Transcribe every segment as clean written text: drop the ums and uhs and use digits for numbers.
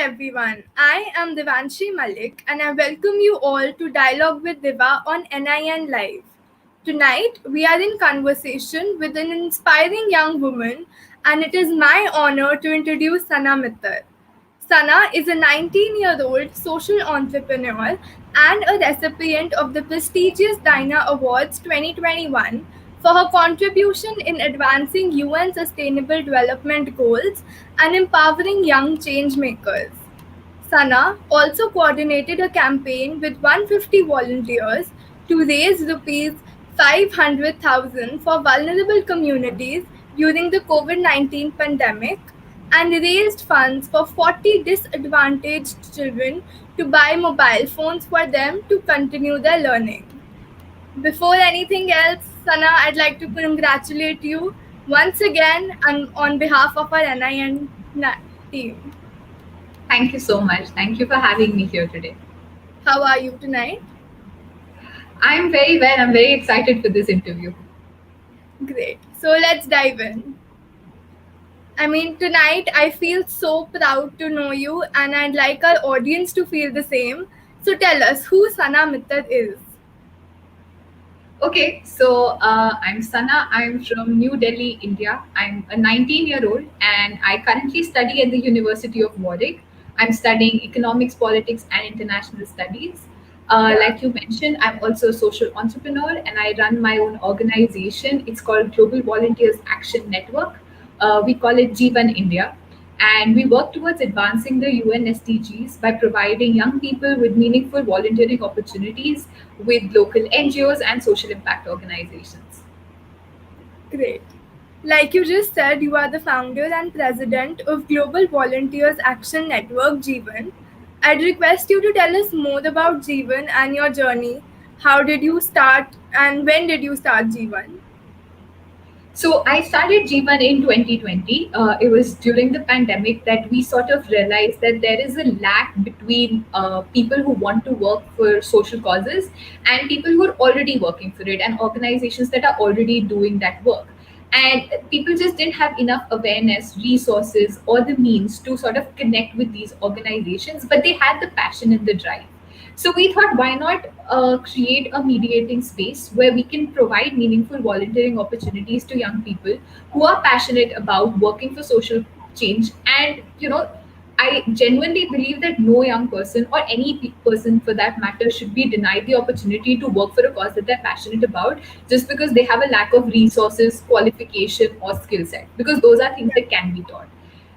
everyone. I am Devanshi Malik and I welcome you all to Dialogue with Diva on NIN Live. Tonight, we are in conversation with an inspiring young woman, and it is my honor to introduce SANA Mittar. Sana is a 19-year-old social entrepreneur and a recipient of the prestigious Diva Awards 2021 for her contribution in advancing UN Sustainable Development Goals and empowering young change makers. Sana also coordinated a campaign with 150 volunteers to raise rupees 500,000 for vulnerable communities during the COVID-19 pandemic and raised funds for 40 disadvantaged children to buy mobile phones for them to continue their learning. Before anything else, Sana, I'd like to congratulate you once again and on behalf of our NIN team. Thank you so much. Thank you for having me here today. How are you tonight? I'm very well. I'm very excited for this interview. Great. So let's dive in. Tonight I feel so proud to know you, and I'd like our audience to feel the same. So tell us who Sana Mittar is. Okay, so I'm Sana. I'm from New Delhi, India. I'm a 19-year-old and I currently study at the University of Warwick. I'm studying economics, politics, and international studies. Yeah. Like you mentioned, I'm also a social entrepreneur and I run my own organization. It's called Global Volunteers Action Network. We call it G1 India. And we work towards advancing the UN SDGs by providing young people with meaningful volunteering opportunities with local NGOs and social impact organizations. Great. Like you just said, you are the founder and president of Global Volunteers Action Network G1. I'd request you to tell us more about G1 and your journey. How did you start and when did you start G1? So I started G1 in 2020. It was during the pandemic that we sort of realized that there is a lack between people who want to work for social causes and people who are already working for it and organizations that are already doing that work. And people just didn't have enough awareness, resources, or the means to sort of connect with these organizations, but they had the passion and the drive. So we thought, why not create a mediating space where we can provide meaningful volunteering opportunities to young people who are passionate about working for social change. And I genuinely believe that no young person or any person for that matter should be denied the opportunity to work for a cause that they're passionate about just because they have a lack of resources, qualification, or skill set, because those are things that can be taught.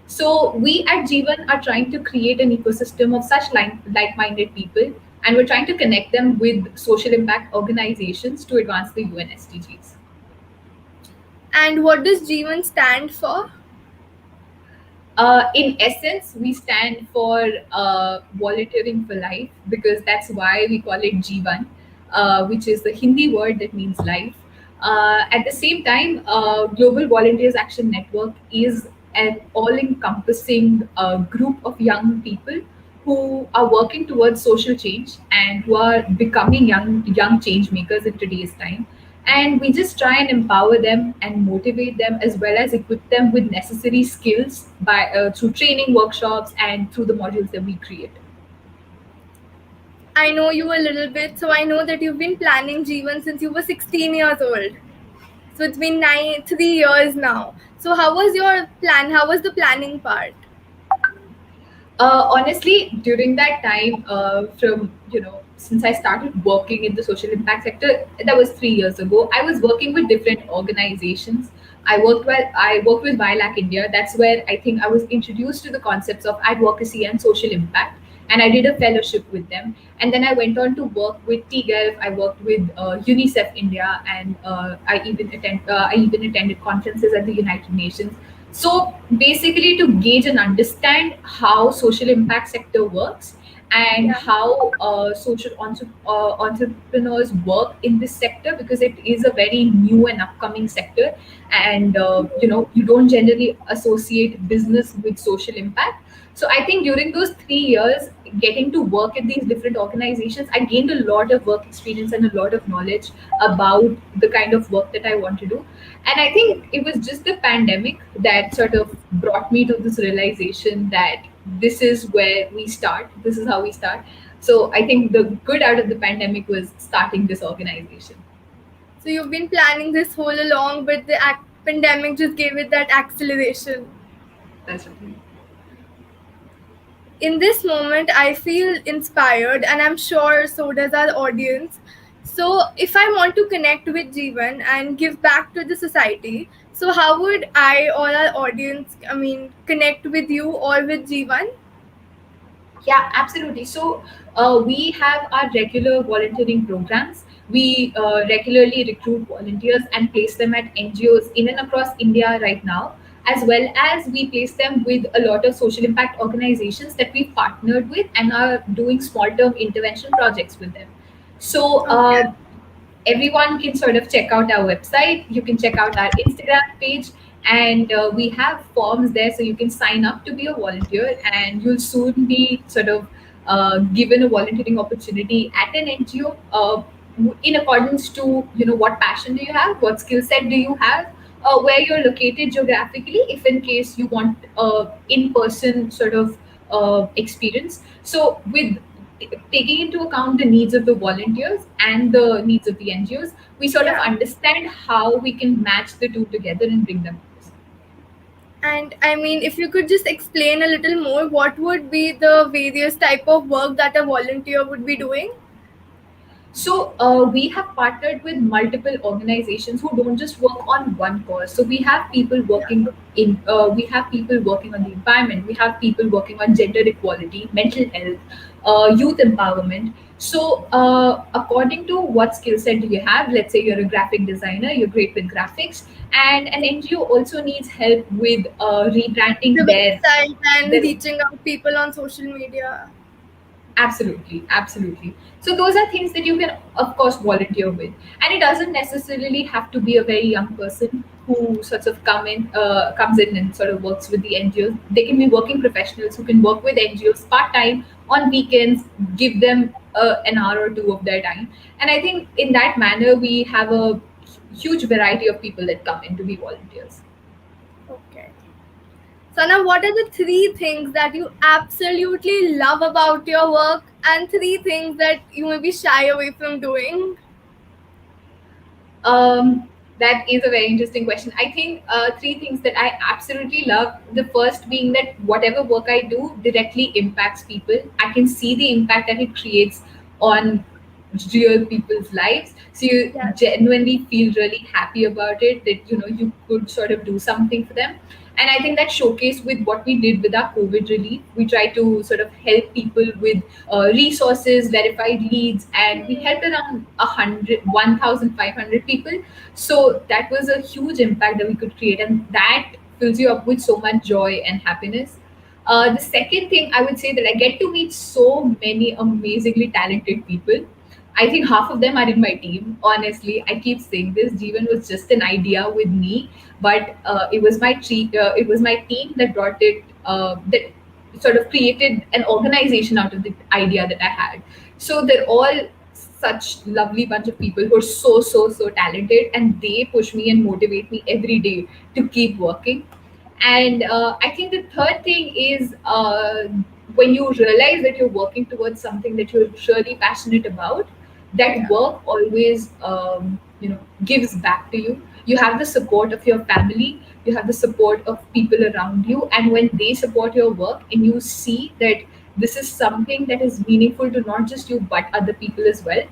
So we at Jeevan are trying to create an ecosystem of such like-minded people, and we're trying to connect them with social impact organizations to advance the UN SDGs. And what does G1 stand for? In essence, we stand for volunteering for life, because that's why we call it Jeevan, which is the Hindi word that means life. At the same time, Global Volunteers Action Network is an all-encompassing group of young people who are working towards social change and who are becoming young change makers in today's time. And we just try and empower them and motivate them, as well as equip them with necessary skills by through training workshops and through the modules that we create. I know you a little bit, so I know that you've been planning G1 since you were 16 years old. So it's been 3 years now. So how was your plan? How was the planning part? Honestly, during that time, from since I started working in the social impact sector, that was 3 years ago. I was working with different organizations. I worked with Bilac India. That's where I think I was introduced to the concepts of advocacy and social impact. And I did a fellowship with them. And then I went on to work with TGELF. I worked with UNICEF India, and I even attended conferences at the United Nations. So basically, to gauge and understand how social impact sector works and Yeah. how entrepreneurs work in this sector, because it is a very new and upcoming sector, and you don't generally associate business with social impact. So I think during those 3 years, getting to work at these different organizations, I gained a lot of work experience and a lot of knowledge about the kind of work that I want to do. And I think it was just the pandemic that sort of brought me to this realization that this is where we start. This is how we start. So I think the good out of the pandemic was starting this organization. So you've been planning this whole along, but the pandemic just gave it that acceleration. That's right. In this moment, I feel inspired, and I'm sure so does our audience. So, if I want to connect with Jeevan and give back to the society, so how would I or our audience, connect with you or with Jeevan? Yeah, absolutely. So we have our regular volunteering programs. We regularly recruit volunteers and place them at NGOs in and across India right now, as well as we place them with a lot of social impact organizations that we've partnered with and are doing small term intervention projects with them. So Okay. everyone can sort of check out our website. You can check out our Instagram page, and we have forms there, so you can sign up to be a volunteer, and you'll soon be sort of given a volunteering opportunity at an NGO in accordance to what passion do you have, what skill set do you have, where you're located geographically, if in case you want in-person sort of experience. So with taking into account the needs of the volunteers and the needs of the NGOs, we sort of Yeah. understand how we can match the two together and bring them closer. And if you could just explain a little more, what would be the various type of work that a volunteer would be doing? So we have partnered with multiple organizations who don't just work on one cause. So we have people Yeah. working we have people working on the environment. We have people working on gender equality, mental health, youth empowerment. So according to what skill set do you have? Let's say you're a graphic designer, you're great with graphics, and an NGO also needs help with The rebranding website and their reaching out people on social media. Absolutely, absolutely. So those are things that you can, of course, volunteer with, and it doesn't necessarily have to be a very young person who sort of comes in and sort of works with the NGOs. They can be working professionals who can work with NGOs part time on weekends, give them an hour or two of their time, and I think in that manner we have a huge variety of people that come in to be volunteers. Okay. So now, what are the three things that you absolutely love about your work, and three things that you maybe shy away from doing? That is a very interesting question. I think three things that I absolutely love. The first being that whatever work I do directly impacts people. I can see the impact that it creates on real people's lives. So you Yes. genuinely feel really happy about it, that you could sort of do something for them. And I think that showcased with what we did with our COVID relief. We try to sort of help people with resources, verified leads, and we helped around 1,500 people. So that was a huge impact that we could create, and that fills you up with so much joy and happiness. The second thing I would say that I get to meet so many amazingly talented people. I think half of them are in my team. Honestly, I keep saying this. Jeevan was just an idea with me, but it was my team that brought it. That sort of created an organization out of the idea that I had. So they're all such lovely bunch of people who are so talented, and they push me and motivate me every day to keep working. And I think the third thing is when you realize that you're working towards something that you're really passionate about, that Yeah. work always gives back to you. You have the support of your family, you have the support of people around you, and when they support your work and you see that this is something that is meaningful to not just you but other people as well,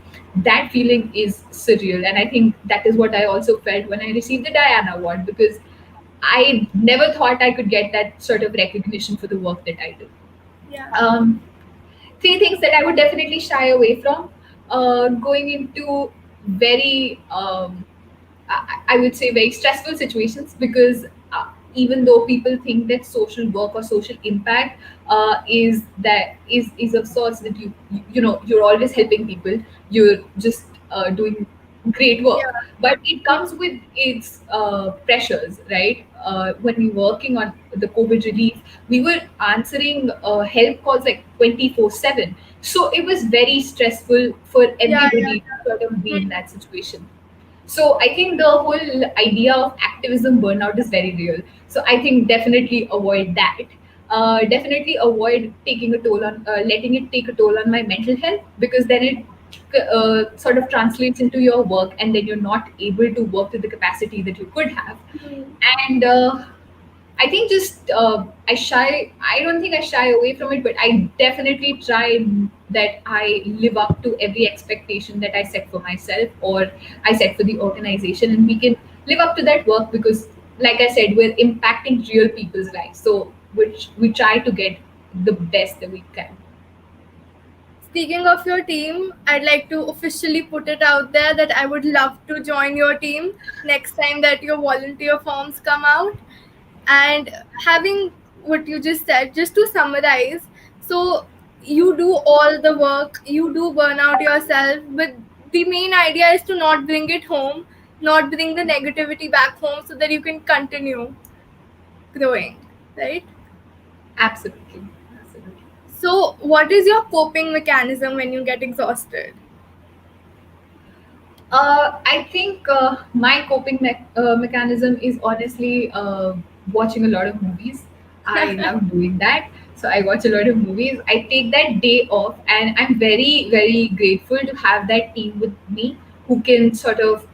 that feeling is surreal. And I think that is what I also felt when I received the Diana Award, because I never thought I could get that sort of recognition for the work that I do. Yeah. um, Three things that I would definitely shy away from: going into very, I would say, very stressful situations, because even though people think that social work or social impact is of sorts that you're always helping people, you're just doing great Yeah. work, but it Yeah. comes with its pressures, right? When we were working on the COVID relief, we were answering help calls like 24/7. So it was very stressful for Yeah. everybody to Yeah. sort of be in Hmm. that situation. So I think the whole idea of activism burnout is very real. So I think definitely avoid that. definitely avoid taking a toll on letting it take a toll on my mental health, because then it sort of translates into your work, and then you're not able to work to the capacity that you could have. Hmm. And I think just I shy. I don't think I shy away from it, but I definitely try that I live up to every expectation that I set for myself or I set for the organization, and we can live up to that work because, like I said, we're impacting real people's lives. So, which we try to get the best that we can. Speaking of your team, I'd like to officially put it out there that I would love to join your team next time that your volunteer forms come out. And having what you just said, just to summarize, so you do all the work, you do burn out yourself, but the main idea is to not bring it home, not bring the negativity back home so that you can continue growing, right? Absolutely, absolutely. So, what is your coping mechanism when you get exhausted? I think my coping mechanism is honestly watching a lot of movies. I love doing that. So I watch a lot of movies. I take that day off, and I'm very, very grateful to have that team with me who can sort of,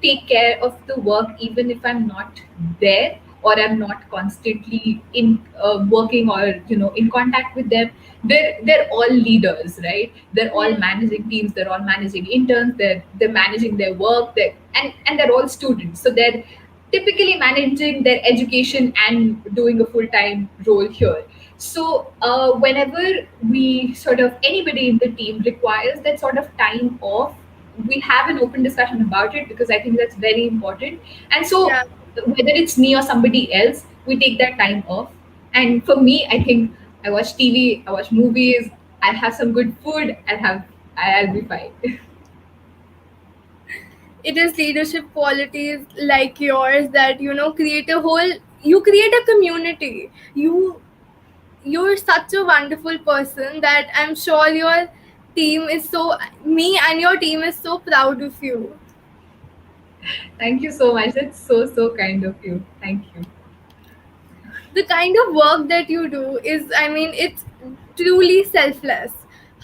take care of the work even if I'm not there or I'm not constantly in working or, in contact with them. They're all leaders, right? They're all Hmm. managing teams, they're all managing interns, they're managing their work, and they're all students, so they're typically managing their education and doing a full-time role here. So whenever we sort of anybody in the team requires that sort of time off, we have an open discussion about it because I think that's very important. And Yeah. so whether it's me or somebody else, we take that time off. And for me, I think I watch TV, I watch movies, I'll have some good food, I'll be fine. It is leadership qualities like yours that create a whole, you create a community. You're such a wonderful person that I'm sure your team is so, me and your team is so proud of you. Thank you so much. That's so, so kind of you. Thank you. The kind of work that you do is, I mean, it's truly selfless.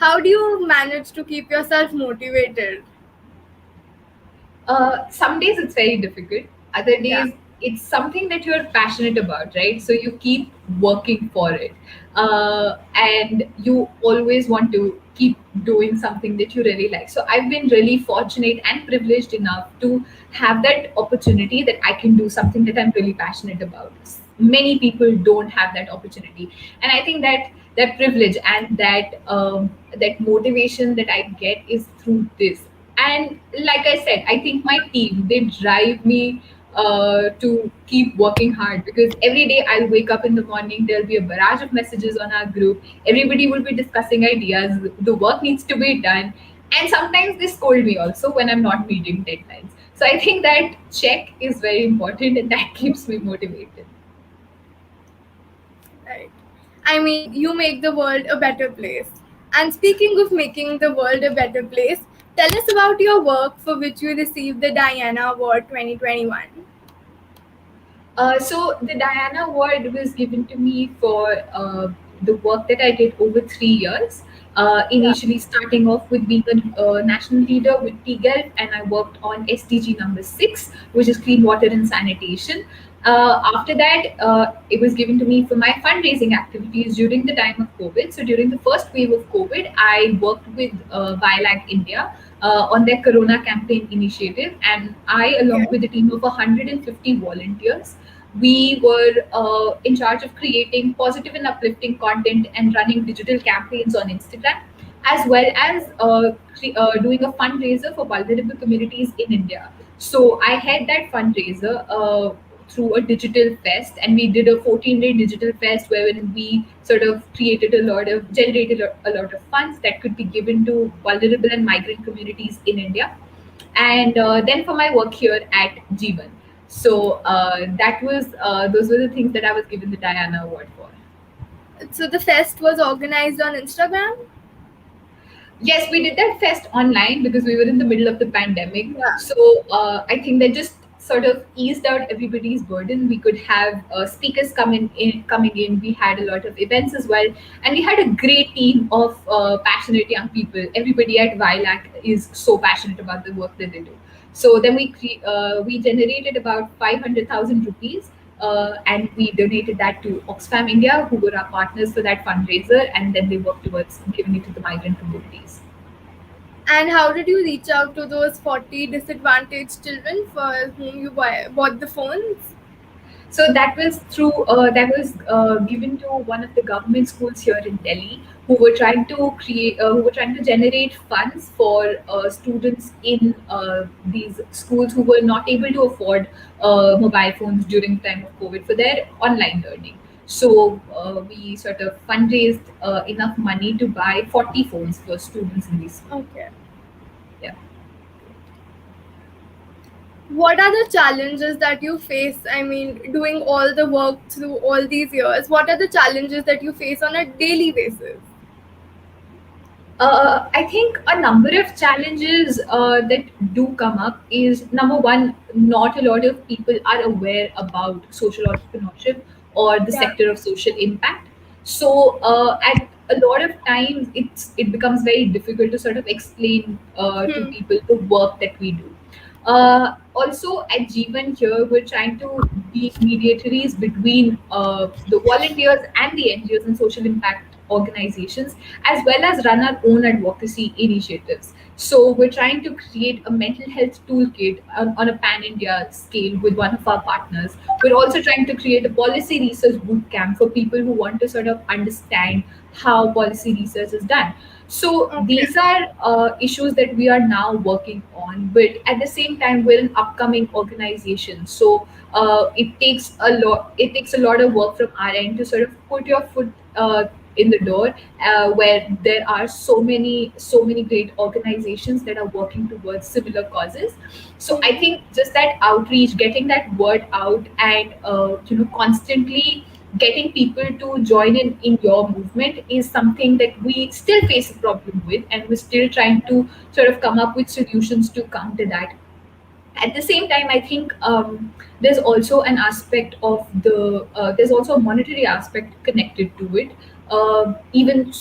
How do you manage to keep yourself motivated? Some days it's very difficult. Other Yeah. days it's something that you're passionate about, right? So you keep working for it, and you always want to keep doing something that you really like. So I've been really fortunate and privileged enough to have that opportunity that I can do something that I'm really passionate about. Many people don't have that opportunity, and I think that privilege and that motivation that I get is through this. And like I said, I think my team, they drive me to keep working hard, because every day I'll wake up in the morning, there'll be a barrage of messages on our group, everybody will be discussing ideas, the work needs to be done, and sometimes they scold me also when I'm not meeting deadlines. So I think that check is very important, and that keeps me motivated. Right. I mean, you make the world a better place. And speaking of making the world a better place, tell us about your work for which you received the Diana Award 2021. So the Diana Award was given to me for the work that I did over 3 years. Yeah. Initially, starting off with being a national leader with TGELF, and I worked on SDG number 6, which is clean water and sanitation. After that, it was given to me for my fundraising activities during the time of COVID. So during the first wave of COVID, I worked with BioLag India on their Corona campaign initiative, and I, along Okay. with a team of 150 volunteers, we were in charge of creating positive and uplifting content and running digital campaigns on Instagram, as well as doing a fundraiser for vulnerable communities in India. So I had that fundraiser through a digital fest, and we did a 14-day digital fest wherein we sort of generated a lot of funds that could be given to vulnerable and migrant communities in India. And then for my work here at Jeevan. So that was those were the things that I was given the Diana Award for. So the fest was organized on Instagram? Yes, we did that fest online because we were in the middle of the pandemic. Yeah. So I think that just sort of eased out everybody's burden. We could have speakers coming in. We had a lot of events as well, and we had a great team of passionate young people. Everybody at Vilac is so passionate about the work that they do. So then we generated about 500,000 rupees, and we donated that to Oxfam India, who were our partners for that fundraiser, and then they worked towards giving it to the migrant communities. And how did you reach out to those 40 disadvantaged children for whom you bought the phones? So that was given to one of the government schools here in Delhi, who were trying to generate funds for students in these schools who were not able to afford mobile phones during the time of COVID for their online learning. So we sort of fundraised enough money to buy 40 phones for students in these schools. Okay. Yeah. What are the challenges that you face? I mean, doing all the work through all these years, what are the challenges that you face on a daily basis? I think a number of challenges that do come up is number one, not a lot of people are aware about social entrepreneurship or the Yeah. sector of social impact. So at a lot of times, it becomes very difficult to sort of explain to Hmm. people the work that we do. Also, at Jeevan here, we're trying to be mediatories between the volunteers and the NGOs and social impact organizations, as well as run our own advocacy initiatives. So, we're trying to create a mental health toolkit on a pan India scale with one of our partners. We're also trying to create a policy research boot camp for people who want to sort of understand how policy research is done. So Okay. these are issues that we are now working on, but at the same time, we're an upcoming organization. So it takes a lot. It takes a lot of work from our end to sort of put your foot in the door, where there are so many great organizations that are working towards similar causes. So I think just that outreach, getting that word out, and constantly getting people to join in your movement is something that we still face a problem with, and we're still trying to sort of come up with solutions to counter that. At the same time, I think there's also an aspect of there's also a monetary aspect connected to it. Even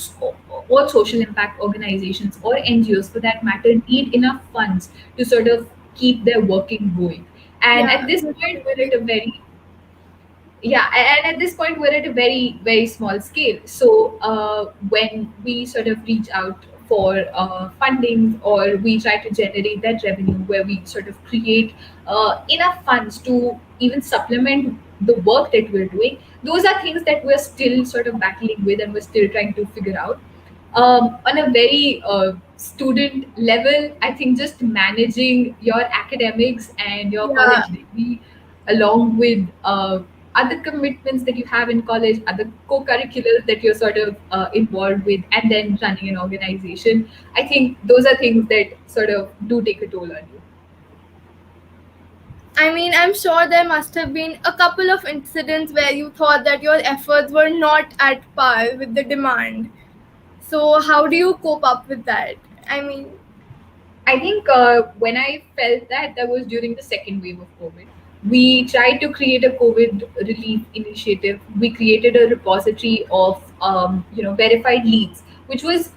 all social impact organizations or NGOs for that matter need enough funds to sort of keep their working going. And at Yeah, this point, we're at a very yeah, and at this point we're at a very small scale. So when we sort of reach out for funding, or we try to generate that revenue where we sort of create enough funds to even supplement the work that we're doing, those are things that we're still sort of battling with, and we're still trying to figure out. On a very student level, I think just managing your academics and your yeah. college degree, along with other commitments that you have in college, other co-curriculars that you're sort of involved with, and then running an organization, I think those are things that sort of do take a toll on you. I mean, I'm sure there must have been a couple of incidents where you thought that your efforts were not at par with the demand. So, how do you cope up with that? I mean, I think when I felt that, that was during the second wave of COVID. We tried to create a COVID relief initiative. We created a repository of verified leads, which was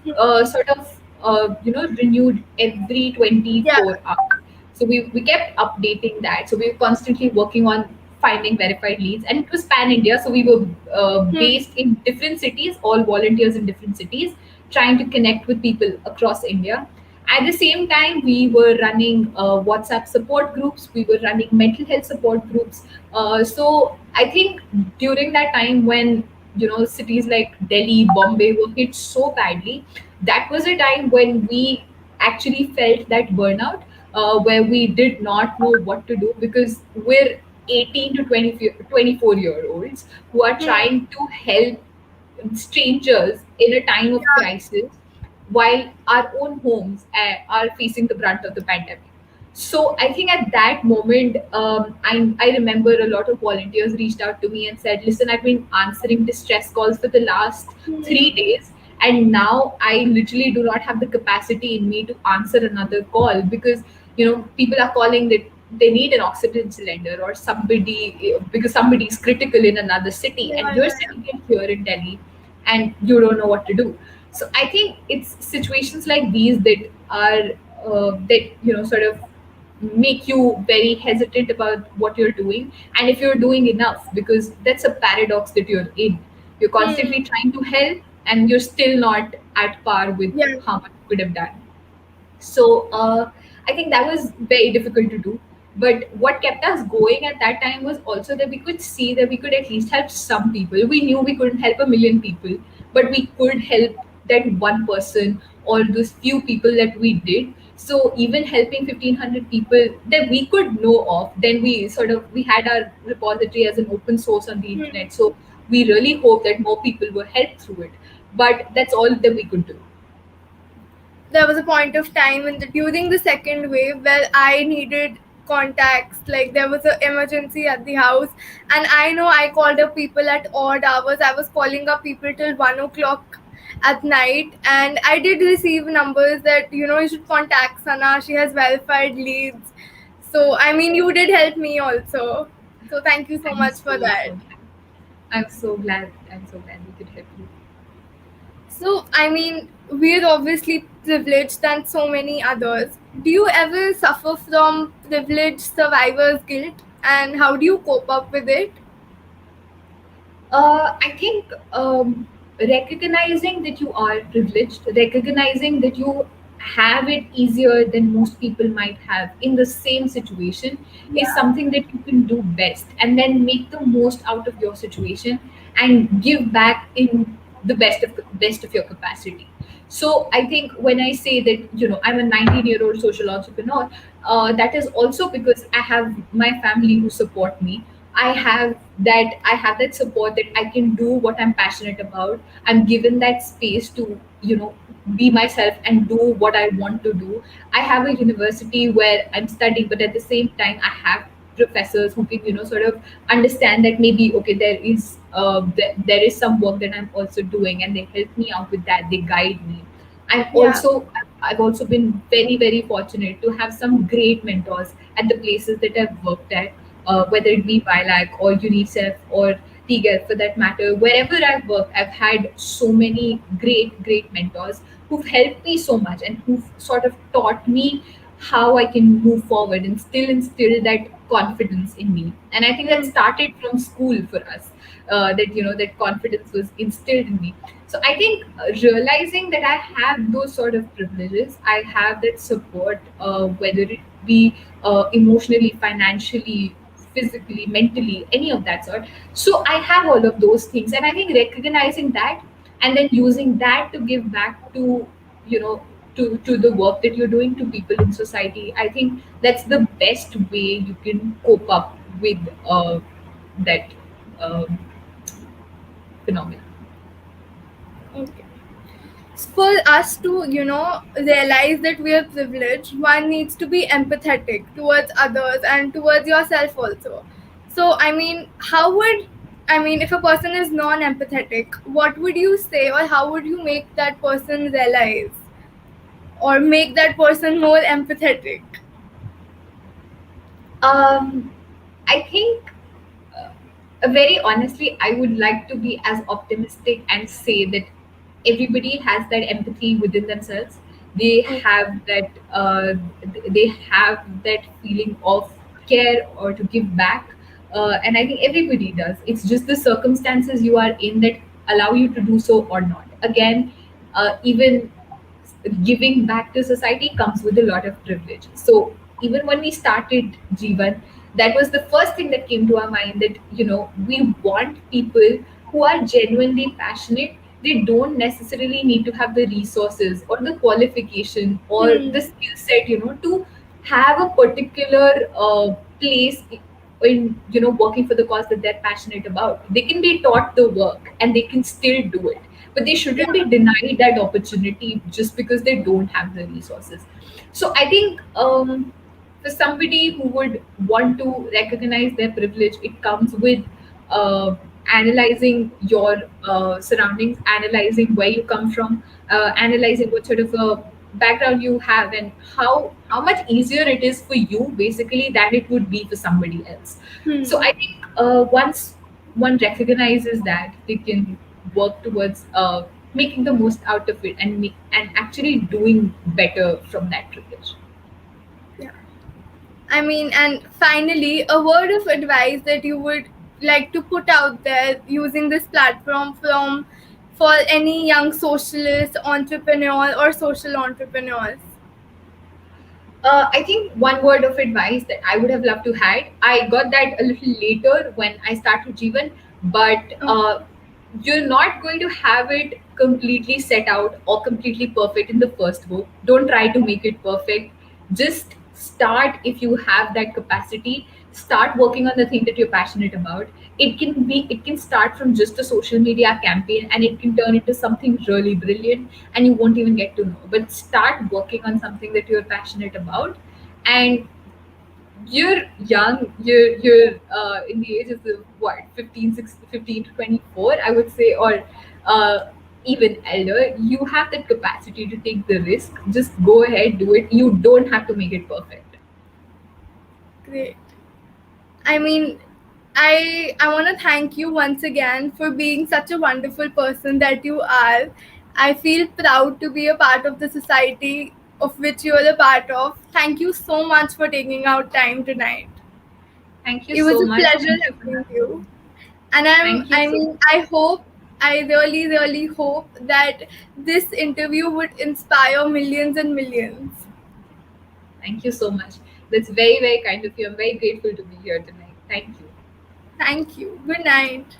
sort of renewed every yeah. 24 hours. So we kept updating that. So we were constantly working on finding verified leads, and it was pan India. So we were Hmm. based in different cities, all volunteers in different cities, trying to connect with people across India. At the same time, we were running WhatsApp support groups, we were running mental health support groups. So I think during that time when cities like Delhi, Bombay were hit so badly, that was a time when we actually felt that burnout, where we did not know what to do, because we're 18 to 24 year olds who are Hmm. trying to help strangers in a time of Yeah. crisis, while our own homes are facing the brunt of the pandemic. So I think at that moment, I remember a lot of volunteers reached out to me and said, "Listen, I've been answering distress calls for the last Hmm. 3 days, and now I literally do not have the capacity in me to answer another call, because people are calling that they need an oxygen cylinder, or somebody, because somebody is critical in another city, Yeah, and yeah, you're yeah. sitting here in Delhi and you don't know what to do. So I think it's situations like these that are that sort of make you very hesitant about what you're doing, and if you're doing enough, because that's a paradox that you're in. You're Hmm. constantly trying to help, and you're still not at par with Yeah. how much you could have done. So I think that was very difficult to do. But what kept us going at that time was also that we could see that we could at least help some people. We knew we couldn't help a million people, but we could help that one person or those few people that we did. So even helping 1,500 people that we could know of, then we had our repository as an open source on the Hmm. internet. So we really hope that more people were helped through it. But that's all that we could do. There was a point of time during the second wave where I needed contacts. Like there was an emergency at the house, and I know I called up people at odd hours. I was calling up people till 1 o'clock at night, and I did receive numbers that you should contact Sana. She has verified leads. So I mean, you did help me also. So thank you so I'm much for so that. so glad. I'm so glad. I'm so glad we could help you. So, I mean, we're obviously privileged than so many others. Do you ever suffer from privileged survivor's guilt, and how do you cope up with it? I think recognizing that you are privileged, recognizing that you have it easier than most people might have in the same situation, is Yeah, something that you can do best, and then make the most out of your situation and give back in the best of your capacity. So I think when I say that I'm a 19-year-old social entrepreneur, that is also because I have my family who support me. I have that support that I can do what I'm passionate about. I'm given that space to be myself and do what I want to do. I have a university where I'm studying, but at the same time I have professors who can sort of understand that maybe okay, there is some work that I'm also doing, and they help me out with that. They guide me. yeah, I've also been very, very fortunate to have some great mentors at the places that I've worked at, whether it be Vilac or UNICEF or TGEF for that matter. Wherever I've worked, I've had so many great, great mentors who've helped me so much and who've sort of taught me how I can move forward and still instill that confidence in me. And I think that hmm, started from school for us. That confidence was instilled in me. So I think realizing that I have those sort of privileges, I have that support, whether it be emotionally, financially, physically, mentally, any of that sort. So I have all of those things, and I think recognizing that and then using that to give back to you know to the work that you're doing to people in society. I think that's the best way you can cope up with that um, phenomenon. okay. For us to, realize that we are privileged, one needs to be empathetic towards others and towards yourself also. So, I mean, if a person is non empathetic, what would you say, or how would you make that person realize, or make that person more empathetic? Um, I think, very honestly, I would like to be as optimistic and say that everybody has that empathy within themselves. They Okay. have that. They have that feeling of care or to give back, and I think everybody does. It's just the circumstances you are in that allow you to do so or not. Again, even giving back to society comes with a lot of privilege. So even when we started Jeevan, that was the first thing that came to our mind, that we want people who are genuinely passionate. They don't necessarily need to have the resources or the qualification or the Hmm. skill set, to have a particular place in working for the cause that they're passionate about. They can be taught the work and they can still do it, but they shouldn't Yeah. be denied that opportunity just because they don't have the resources. So I think, for somebody who would want to recognize their privilege, it comes with uh, analyzing your surroundings, analyzing where you come from, analyzing what sort of a background you have, and how much easier it is for you basically than it would be for somebody else. So Hmm. I think once one recognizes that, they can work towards making the most out of it, and actually doing better from that privilege. Yeah. I mean, and finally, a word of advice that you would like to put out there using this platform from for any young socialist, entrepreneur, or social entrepreneurs. I think one word of advice that I would have loved to had, I got that a little later when I started Jeevan, but you're not going to have it completely set out or completely perfect in the first go. Don't try to make it perfect. Just start if you have that capacity. Start working on the thing that you're passionate about. It can start from just a social media campaign, and it can turn into something really brilliant, and you won't even get to know. But start working on something that you're passionate about, and you're young, you're in the ages of what, 15, 16, 15 to 24, I would say, or even elder. You have that capacity to take the risk. Just go ahead, do it. You don't have to make it perfect. Great. I mean, I want to thank you once again for being such a wonderful person that you are. I feel proud to be a part of the society of which you are a part of. Thank you so much for taking out time tonight. Thank you It was so a much. pleasure Thank you for having having you. me. And Thank you I so mean, much. I really, really hope that this interview would inspire millions and millions. Thank you so much. That's very, very kind of you. I'm very grateful to be here tonight. Thank you. Thank you. Good night.